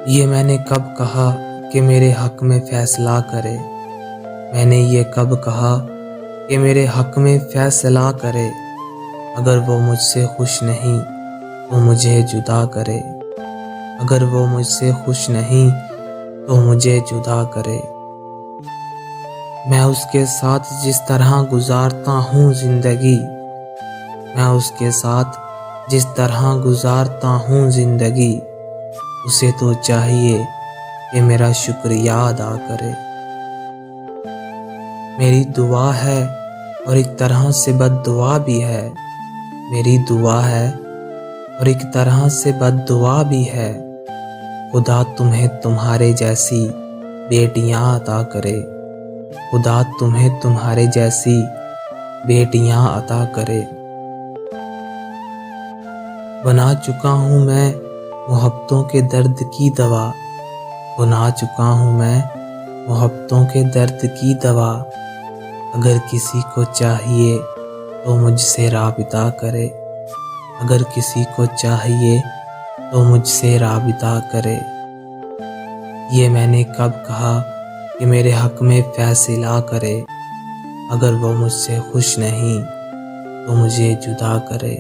یہ میں نے کب کہا کہ میرے حق میں فیصلہ کرے؟ میں نے یہ کب کہا کہ میرے حق میں فیصلہ کرے؟ اگر وہ مجھ سے خوش نہیں تو مجھے جدا کرے، اگر وہ مجھ سے خوش نہیں تو مجھے جدا کرے۔ میں اس کے ساتھ جس طرح گزارتا ہوں زندگی، میں اس کے ساتھ جس طرح گزارتا ہوں زندگی، اسے تو چاہیے کہ میرا شکریہ ادا کرے۔ میری دعا ہے اور ایک طرح سے بد دعا بھی ہے، میری دعا ہے اور ایک طرح سے بد دعا بھی ہے، خدا تمہیں تمہارے جیسی بیٹیاں عطا کرے، خدا تمہیں تمہارے جیسی بیٹیاں عطا کرے۔ بنا چکا ہوں میں محبتوں کے درد کی دوا، بنا چکا ہوں میں محبتوں کے درد کی دوا، اگر کسی کو چاہیے تو مجھ سے رابطہ کرے، اگر کسی کو چاہیے تو مجھ سے رابطہ کرے۔ یہ میں نے کب کہا کہ میرے حق میں فیصلہ کرے؟ اگر وہ مجھ سے خوش نہیں تو مجھے جدا کرے۔